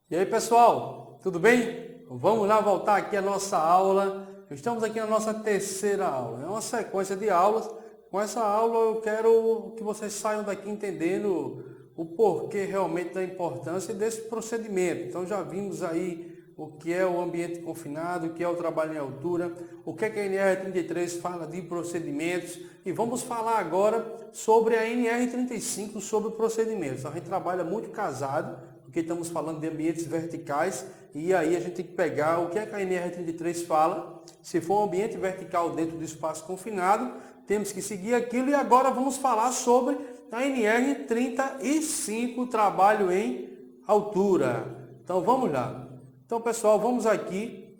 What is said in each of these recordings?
E aí, pessoal, tudo bem? Vamos lá voltar aqui a nossa aula. Estamos aqui na nossa terceira aula. É uma sequência de aulas. Com essa aula eu quero que vocês saiam daqui entendendo o porquê realmente da importância desse procedimento. Então já vimos aí o que é o ambiente confinado, o que é o trabalho em altura, o que é que a NR33 fala de procedimentos e vamos falar agora sobre a NR35 sobre procedimentos. A gente trabalha muito casado, porque estamos falando de ambientes verticais e aí a gente tem que pegar o que é que a NR33 fala. Se for um ambiente vertical dentro do espaço confinado, temos que seguir aquilo e agora vamos falar sobre a NR35, trabalho em altura. Então vamos lá. Então, pessoal, vamos aqui.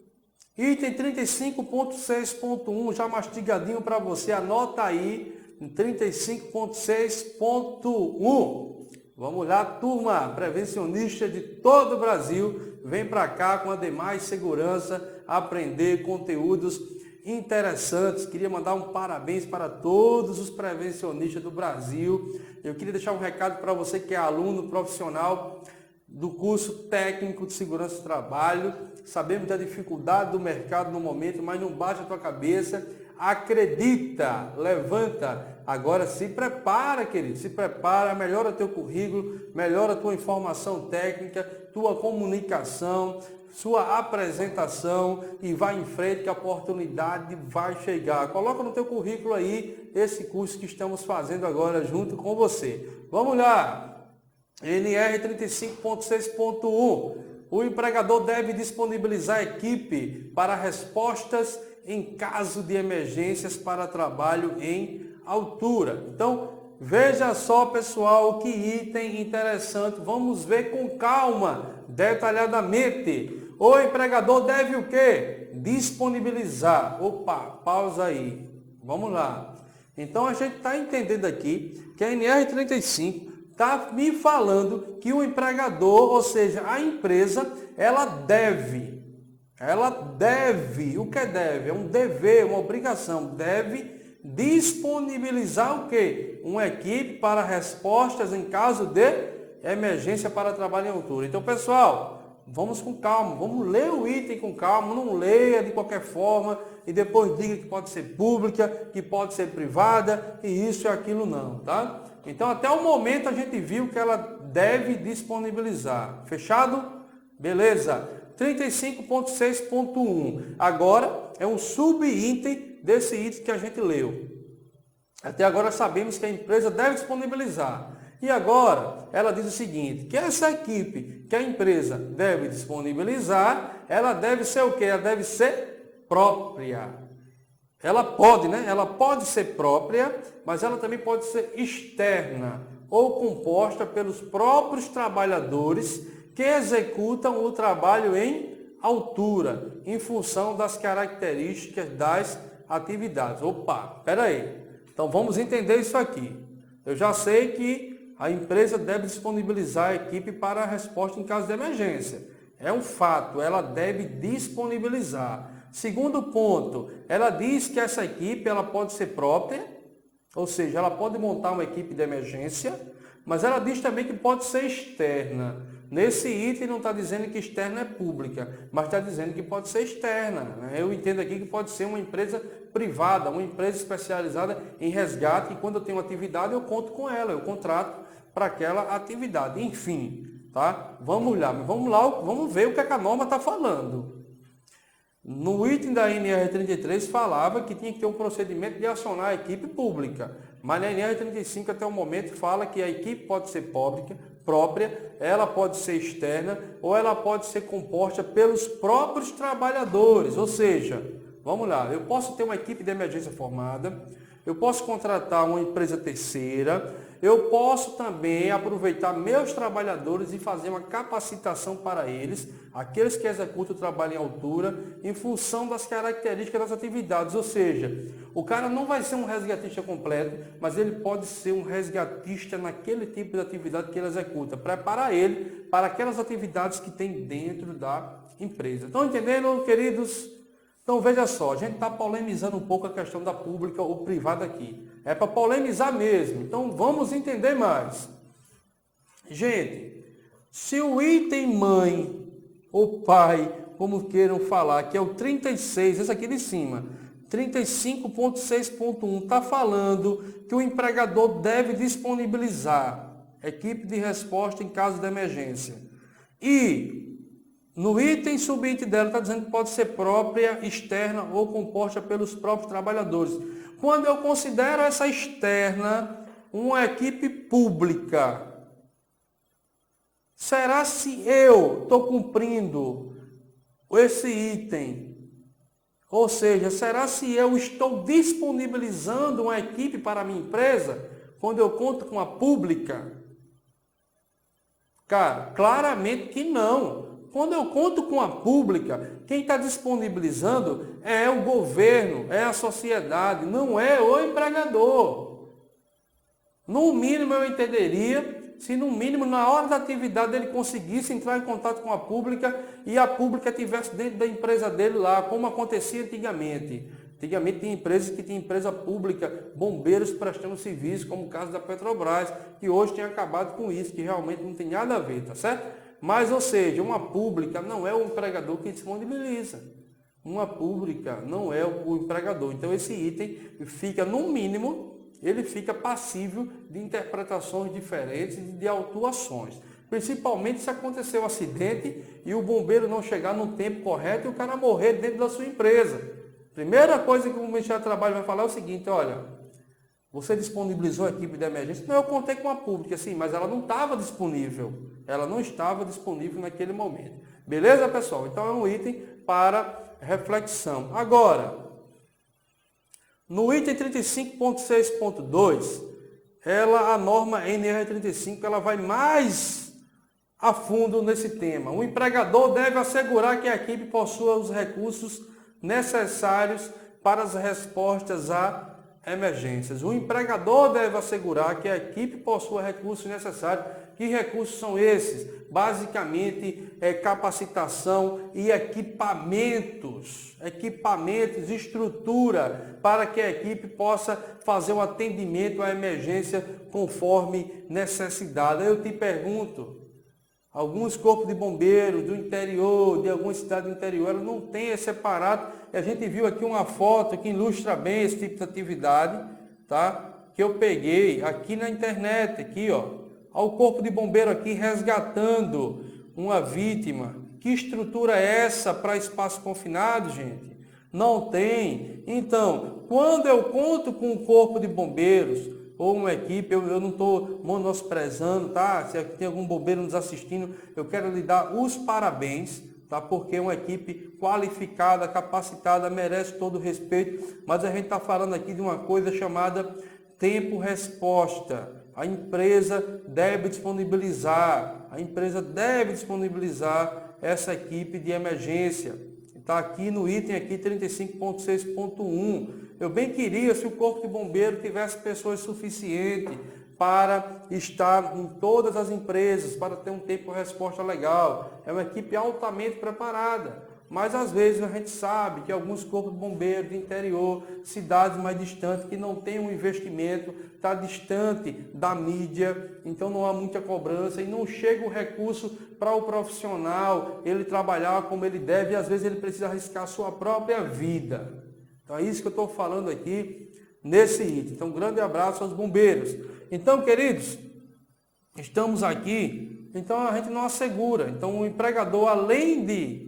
Item 35.6.1, já mastigadinho para você. Anota aí, 35.6.1. Vamos lá, turma, prevencionista de todo o Brasil. Vem para cá com a demais segurança, aprender conteúdos interessantes. Queria mandar um parabéns para todos os prevencionistas do Brasil. Eu queria deixar um recado para você que é aluno profissional do curso técnico de segurança do trabalho. Sabemos da dificuldade do mercado no momento, mas não baixa a tua cabeça, acredita, levanta. Agora se prepara, querido, se prepara, melhora teu currículo, melhora tua informação técnica, tua comunicação, sua apresentação e vai em frente que a oportunidade vai chegar. Coloca no teu currículo aí esse curso que estamos fazendo agora junto com você. Vamos lá! NR 35.6.1. O empregador deve disponibilizar equipe para respostas em caso de emergências para trabalho em altura. Então, veja só, pessoal, que item interessante. Vamos ver com calma, detalhadamente. O empregador deve o quê? Disponibilizar. Opa, pausa aí. Vamos lá. Então, a gente está entendendo aqui que a NR 35 está me falando que o empregador, ou seja, a empresa, ela deve, o que deve? É um dever, uma obrigação, deve disponibilizar o quê? Uma equipe para respostas em caso de emergência para trabalho em altura. Então, pessoal, vamos com calma, vamos ler o item com calma, não leia de qualquer forma e depois diga que pode ser pública, que pode ser privada, e isso e aquilo não, tá? Então, até o momento a gente viu que ela deve disponibilizar. Fechado? Beleza. 35.6.1. Agora é um subitem desse item que a gente leu. Até agora sabemos que a empresa deve disponibilizar. E agora ela diz o seguinte, que essa equipe que a empresa deve disponibilizar, ela deve ser o quê? Ela deve ser própria. Ela pode, né? Ela pode ser própria, mas ela também pode ser externa ou composta pelos próprios trabalhadores que executam o trabalho em altura, em função das características das atividades. Opa, espera aí. Então vamos entender isso aqui. Eu já sei que a empresa deve disponibilizar a equipe para a resposta em caso de emergência. É um fato, ela deve disponibilizar. Segundo ponto, ela diz que essa equipe ela pode ser própria, ou seja, ela pode montar uma equipe de emergência, mas ela diz também que pode ser externa. Nesse item não está dizendo que externa é pública, mas está dizendo que pode ser externa. Eu entendo aqui que pode ser uma empresa privada, uma empresa especializada em resgate, e quando eu tenho uma atividade eu conto com ela, eu contrato para aquela atividade. Enfim, tá? Vamos lá, vamos ver o que a norma está falando. No item da NR33 falava que tinha que ter um procedimento de acionar a equipe pública, mas na NR35 até o momento fala que a equipe pode ser própria, ela pode ser externa ou ela pode ser composta pelos próprios trabalhadores, ou seja, vamos lá, eu posso ter uma equipe de emergência formada, eu posso contratar uma empresa terceira, eu posso também aproveitar meus trabalhadores e fazer uma capacitação para eles, aqueles que executam o trabalho em altura, em função das características das atividades. Ou seja, o cara não vai ser um resgatista completo, mas ele pode ser um resgatista naquele tipo de atividade que ele executa. Preparar ele para aquelas atividades que tem dentro da empresa. Estão entendendo, queridos? Então, veja só, a gente está polemizando um pouco a questão da pública ou privada aqui. É para polemizar mesmo. Então, vamos entender mais. Gente, Se o item mãe ou pai, como queiram falar, que é o 36, esse aqui de cima, 35.6.1, está falando que o empregador deve disponibilizar equipe de resposta em caso de emergência. E no item subitem dela está dizendo que pode ser própria, externa ou composta pelos próprios trabalhadores. Quando eu considero essa externa uma equipe pública, será se eu estou cumprindo esse item? Ou seja, será se eu estou disponibilizando uma equipe para a minha empresa quando eu conto com a pública? Cara, claramente que não. Quando eu conto com a pública, quem está disponibilizando é o governo, é a sociedade, não é o empregador. No mínimo eu entenderia se no mínimo na hora da atividade ele conseguisse entrar em contato com a pública e a pública estivesse dentro da empresa dele lá, como acontecia antigamente. Antigamente tinha empresas que tinham empresa pública, bombeiros prestando serviço, como o caso da Petrobras, que hoje tem acabado com isso, que realmente não tem nada a ver, tá certo? Mas, ou seja, uma pública não é o empregador que disponibiliza. Uma pública não é o empregador. Então, esse item fica, no mínimo, ele fica passível de interpretações diferentes e de autuações. Principalmente se acontecer um acidente e o bombeiro não chegar no tempo correto e o cara morrer dentro da sua empresa. Primeira coisa que o Ministério do Trabalho vai falar é o seguinte: olha, você disponibilizou a equipe de emergência? Não, eu contei com a pública, sim, mas ela não estava disponível. Ela não estava disponível naquele momento. Beleza, pessoal? Então é um item para reflexão. Agora, no item 35.6.2, a norma NR35, ela vai mais a fundo nesse tema. O empregador deve assegurar que a equipe possua os recursos necessários para as respostas a emergências. O empregador deve assegurar que a equipe possua recursos necessários. Que recursos são esses? Basicamente, capacitação e equipamentos, estrutura, para que a equipe possa fazer um atendimento à emergência conforme necessidade. Eu te pergunto, alguns corpos de bombeiros do interior, de alguma cidade do interior, elas não têm separado. E a gente viu aqui uma foto que ilustra bem esse tipo de atividade, tá? Que eu peguei aqui na internet, aqui, ó. Ao corpo de bombeiro aqui resgatando uma vítima. Que estrutura é essa para espaço confinado, gente? Não tem. Então, quando eu conto com um corpo de bombeiros ou uma equipe, eu não estou menosprezando, tá? Se tem algum bombeiro nos assistindo, eu quero lhe dar os parabéns, tá? Porque uma equipe qualificada, capacitada, merece todo o respeito. Mas a gente está falando aqui de uma coisa chamada tempo-resposta. A empresa deve disponibilizar essa equipe de emergência. Está aqui no item aqui 35.6.1. Eu bem queria se o Corpo de Bombeiro tivesse pessoas suficientes para estar em todas as empresas, para ter um tempo de resposta legal. É uma equipe altamente preparada. Mas às vezes a gente sabe que alguns corpos de bombeiros do interior, cidades mais distantes, que não têm um investimento, está distante da mídia, então não há muita cobrança e não chega o recurso para o profissional, ele trabalhar como ele deve e às vezes ele precisa arriscar a sua própria vida. Então é isso que eu estou falando aqui nesse item. Então, um grande abraço aos bombeiros. Então, queridos, estamos aqui, então a gente não assegura. Então, o empregador, além de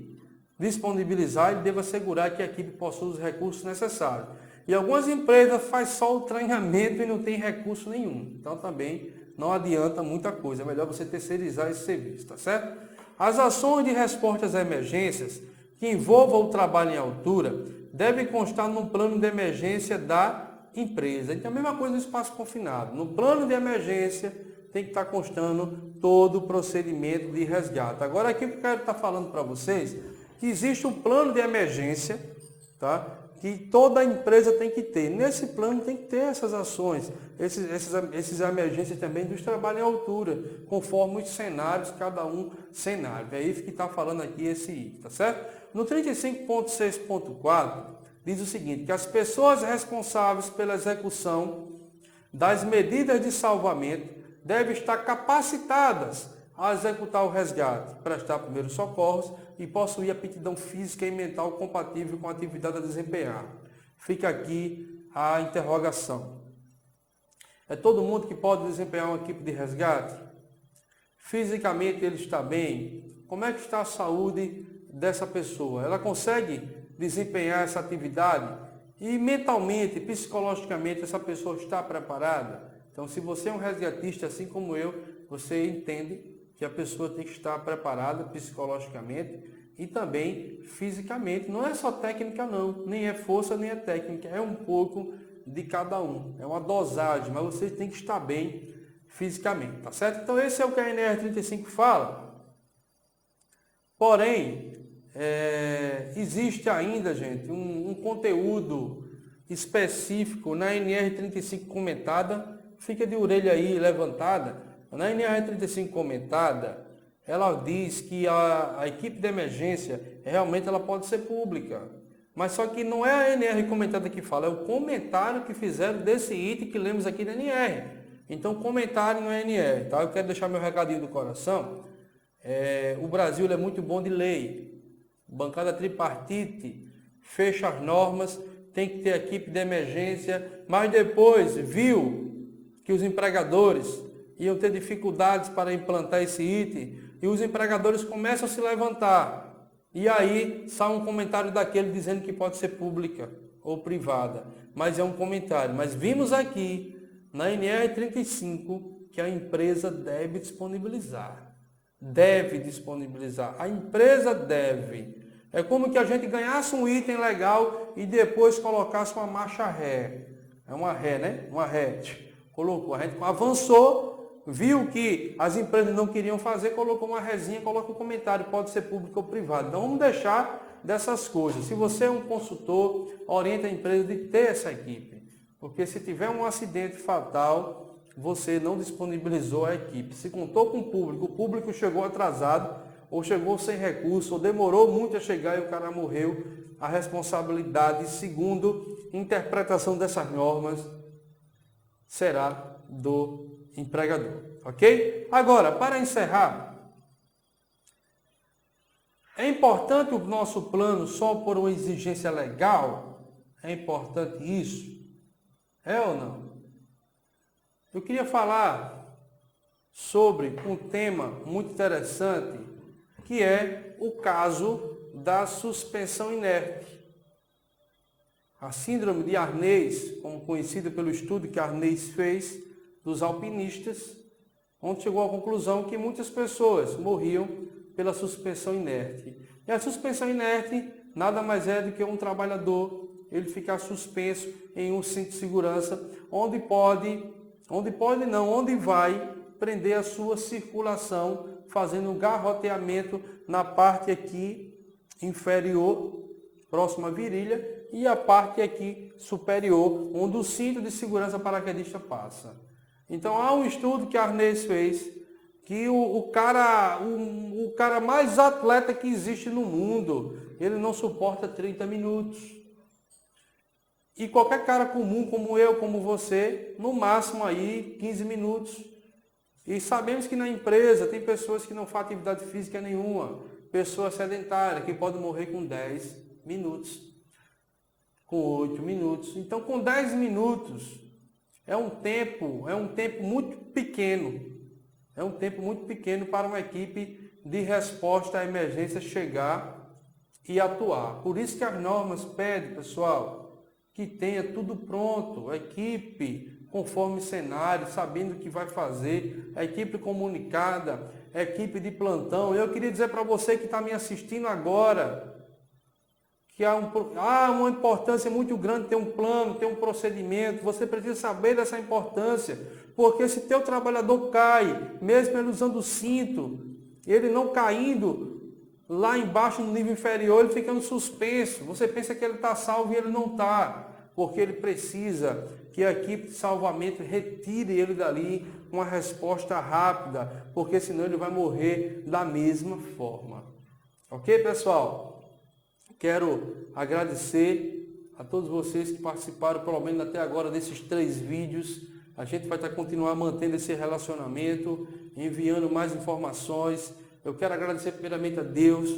disponibilizar, ele deve assegurar que a equipe possui os recursos necessários. E algumas empresas fazem só o treinamento e não tem recurso nenhum. Então também não adianta muita coisa. É melhor você terceirizar esse serviço, tá certo? As ações de resposta às emergências que envolvam o trabalho em altura devem constar no plano de emergência da empresa. Então a mesma coisa no espaço confinado. No plano de emergência tem que estar constando todo o procedimento de resgate. Agora aqui o que eu quero estar falando para vocês, que existe um plano de emergência, tá? Que toda empresa tem que ter. Nesse plano tem que ter essas ações, esses emergências também dos trabalhos em altura, conforme os cenários, cada um cenário. É isso que está falando aqui esse item, tá certo? No 35.6.4 diz o seguinte, que as pessoas responsáveis pela execução das medidas de salvamento devem estar capacitadas a executar o resgate, prestar primeiros socorros e possuir aptidão física e mental compatível com a atividade a desempenhar. Fica aqui a interrogação. É todo mundo que pode desempenhar uma equipe de resgate? Fisicamente ele está bem? Como é que está a saúde dessa pessoa? Ela consegue desempenhar essa atividade? E mentalmente, psicologicamente, essa pessoa está preparada? Então, se você é um resgatista, assim como eu, você entende que a pessoa tem que estar preparada psicologicamente e também fisicamente. Não é só técnica não, nem é força, nem é técnica, é um pouco de cada um. É uma dosagem, mas você tem que estar bem fisicamente, tá certo? Então esse é o que a NR35 fala. Porém, existe ainda, gente, um conteúdo específico na NR35 comentada. Fica de orelha aí levantada. Na NR35 comentada, ela diz que a equipe de emergência realmente ela pode ser pública. Mas só que não é a NR comentada que fala, é o comentário que fizeram desse item que lemos aqui na NR. Então, comentário não é NR, tá? Eu quero deixar meu recadinho do coração. O Brasil ele é muito bom de lei. Bancada tripartite, fecha as normas, tem que ter equipe de emergência, mas depois viu que os empregadores iam ter dificuldades para implantar esse item e os empregadores começam a se levantar. E aí sai um comentário daquele dizendo que pode ser pública ou privada, mas é um comentário. Mas vimos aqui na NR35 que a empresa deve disponibilizar. Deve disponibilizar. A empresa deve. É como que a gente ganhasse um item legal e depois colocasse uma marcha ré. É uma ré, né? Uma ré. Colocou. A gente avançou, viu que as empresas não queriam fazer, colocou uma resinha, coloca um comentário, pode ser público ou privado. Então vamos deixar dessas coisas. Se você é um consultor, orienta a empresa de ter essa equipe. Porque se tiver um acidente fatal, você não disponibilizou a equipe. Se contou com o público chegou atrasado, ou chegou sem recurso, ou demorou muito a chegar e o cara morreu, a responsabilidade, segundo interpretação dessas normas, será do empregador. Ok? Agora, para encerrar, é importante o nosso plano só por uma exigência legal? É importante isso? É ou não? Eu queria falar sobre um tema muito interessante, que é o caso da suspensão inerte. A síndrome de Arnés, como conhecida pelo estudo que Arnés fez dos alpinistas, onde chegou à conclusão que muitas pessoas morriam pela suspensão inerte. E a suspensão inerte nada mais é do que um trabalhador ele ficar suspenso em um cinto de segurança, onde vai prender a sua circulação, fazendo um garroteamento na parte aqui inferior, próxima à virilha, e a parte aqui superior, onde o cinto de segurança paraquedista passa. Então há um estudo que Arnés fez, que o cara mais atleta que existe no mundo, ele não suporta 30 minutos. E qualquer cara comum, como eu, como você, no máximo aí 15 minutos. E sabemos que na empresa tem pessoas que não fazem atividade física nenhuma, pessoas sedentárias que podem morrer com 10 minutos, com 8 minutos. Então, com 10 minutos, é um tempo muito pequeno. É um tempo muito pequeno para uma equipe de resposta à emergência chegar e atuar. Por isso que as normas pedem, pessoal, que tenha tudo pronto, a equipe conforme cenário, sabendo o que vai fazer, a equipe comunicada, a equipe de plantão. Eu queria dizer para você que está me assistindo agora, que há uma importância muito grande ter um plano, ter um procedimento. Você precisa saber dessa importância, porque se teu trabalhador cai, mesmo ele usando o cinto, ele não caindo lá embaixo no nível inferior, ele ficando suspenso. Você pensa que ele está salvo e ele não está, porque ele precisa que a equipe de salvamento retire ele dali uma resposta rápida, porque senão ele vai morrer da mesma forma. Ok, pessoal? Quero agradecer a todos vocês que participaram, pelo menos até agora, desses 3 vídeos. A gente vai continuar mantendo esse relacionamento, enviando mais informações. Eu quero agradecer primeiramente a Deus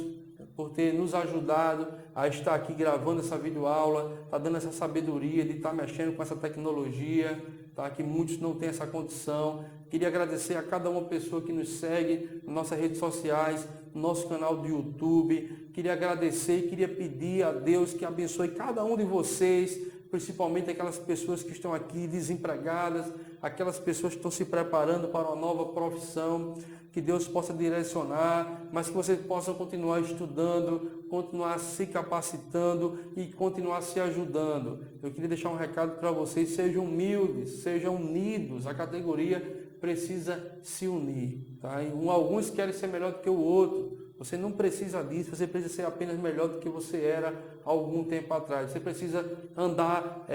por ter nos ajudado a estar aqui gravando essa videoaula, está dando essa sabedoria de estar mexendo com essa tecnologia, tá? Que muitos não têm essa condição. Queria agradecer a cada uma pessoa que nos segue nas nossas redes sociais, no nosso canal do YouTube. Queria agradecer e queria pedir a Deus que abençoe cada um de vocês, principalmente aquelas pessoas que estão aqui desempregadas, aquelas pessoas que estão se preparando para uma nova profissão, que Deus possa direcionar, mas que vocês possam continuar estudando, continuar se capacitando e continuar se ajudando. Eu queria deixar um recado para vocês: sejam humildes, sejam unidos, a categoria precisa se unir. Tá? Alguns querem ser melhor do que o outro. Você não precisa disso, você precisa ser apenas melhor do que você era há algum tempo atrás. Você precisa andar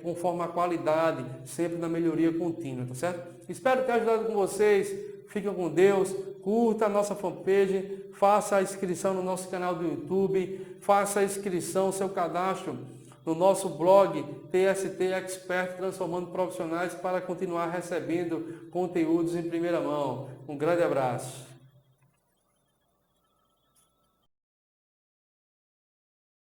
conforme a qualidade, sempre na melhoria contínua, tá certo? Espero ter ajudado com vocês. Fiquem com Deus, curta a nossa fanpage, faça a inscrição no nosso canal do YouTube, faça a inscrição, seu cadastro no nosso blog TST Expert, transformando profissionais, para continuar recebendo conteúdos em primeira mão. Um grande abraço.